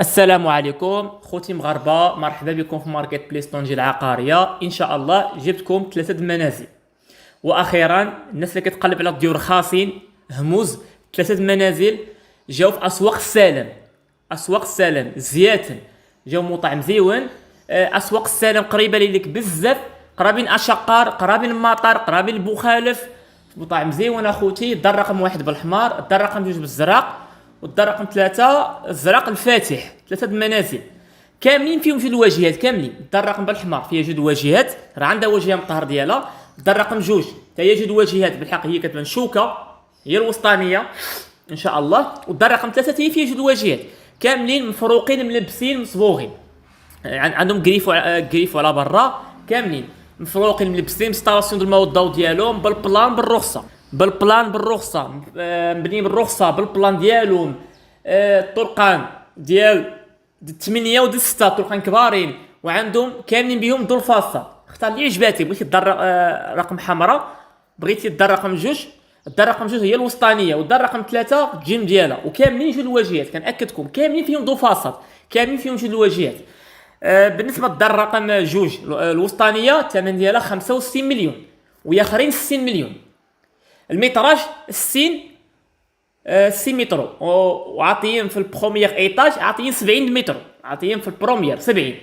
السلام عليكم خوتي مغاربه، مرحبا بكم في ماركت بليس طنجة العقاريه. ان شاء الله جبتكم ثلاثه المنازل. واخيرا الناس اللي كتقلب على الديور خاصين هموز ثلاثه المنازل جاو في اسواق السلام زياتن، جاو موطع مزيون. اسواق السلام قريبه ليك بزاف، قرابين اشقار، قرابين المطار، قرابين البوخالف. موطع مزيون اخوتي. الدار رقم واحد بالحمار، الدار رقم جوج بالزرق، والدار رقم ثلاثة الزرق الفاتح. ثلاثة المنازل كاملين فيهم جوج الواجهات كاملين. الدار رقم بالحمار فيها جوج واجهات، راه عندها واجهة من الطهر ديالها. الدار رقم جوج حتى هي جوج واجهات، بالحق هي كتبان شوكة، هي الوسطانية ان شاء الله. والدار رقم ثلاثة هي فيها جوج واجهات كاملين مفروقين ملبسين مصبوغين، عندهم كريفو على برا، كاملين مفروقين ملبسين انستالاسيون ديال الماء والضوء ديالهم بالرخصه مبنيين بالرخصه بالبلان ديالهم. الطرقان ديال 8 وديال 6 طرقان كبارين، وعندهم كاملين بهم دور فاصه. اختار اللي عجباتك، بغيتي الدار رقم حمراء، بغيتي الدار رقم جوج. الدار رقم جوج هي الوسطانيه، والدار رقم 3 الجيم ديالها، وكاملين جوج الواجهات كنأكدكم كاملين فيهم دور فاصل، كاملين فيهم جوج الواجهات. بالنسبه للدار رقم جوج الوسطانيه الثمن ديالها 65 مليون، ويا اخرين 60 مليون. المتراج 60 متر، وعاطيين في البروميير ايطاج عاطيين 70 متر، عاطيين في البروميير 70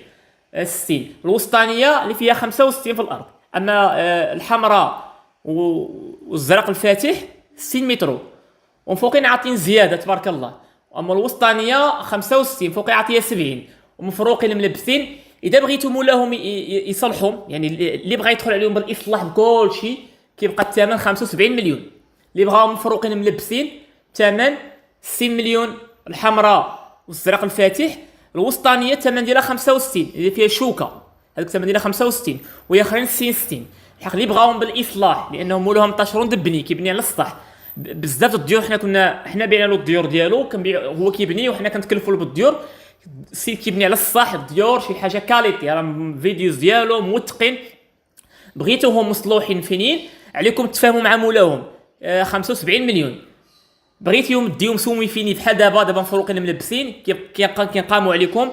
60. الوسطانيه اللي فيها 65 في الارض. اما الحمراء والزرق الفاتح 60 متر، وفوقين عاطين زياده تبارك الله. اما الوسطانيه 65 فوقي عاطيه 70، ومفروقين ملبسين. اذا بغيتو مولاهم يصلحهم، يعني اللي بغى يدخل عليهم بالاصلاح بكل شيء، كيبقى الثمن 75 مليون. اللي بغاو مفروقين ملبسين ثمن 60 مليون. الحمراء والزرق الفاتح. الوسطانيه الثمن ديالها 65 اللي فيها شوكه، هذاك الثمن ديالها 65، وهي اخرين 60. الحق اللي بغاوهم بالاصلاح، لانهم مولاهم طاشرون دبني كيبني على السطح. بزاف الديور حنا بعنا له الديور ديالو، هو كيبني وحنا كنتكلفوا له بالديور. السيد كيبني على السطح الديور شي حاجه كاليتي، راه فيديوز ديالو موثقين. بغيتوهم مصلوحين فينين عليكم تفاهموا مع مولاهم 75 مليون. بغيتيهم ديهم سومي فيني بحال دابا مفروقين ملبسين، كينقاموا عليكم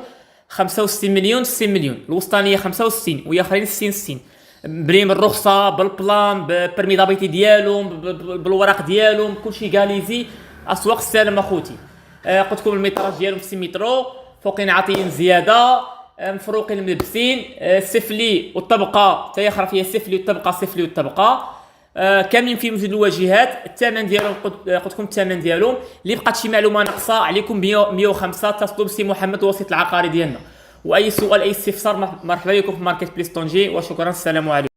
65 مليون 60 مليون. الوسطانيه 65 وهي اخرين 60 مبنيين بالرخصه بالبلان بالبرمي دابيتي ديالهم بالوراق ديالهم كلشي غاليزي. اسواق السلام اخوتي. قلت لكم الميتراج ديالهم 60 متر، فوقين عاطيين زياده، مفروقين ملبسين. السفلي والطبقه حتى هي اخرى فيها السفلي والطبقه، السفلي والطبقه كاملين فيهم جوج الواجهات. الثمن ديالهم قلت لكم الثمن ديالهم. اللي بقات شي معلومه ناقصه عليكم 105 اتصلوا بسي محمد الوسيط العقاري ديالنا. واي سؤال اي استفسار مرحبا بكم في ماركت بليس طنجة، وشكرا. السلام عليكم.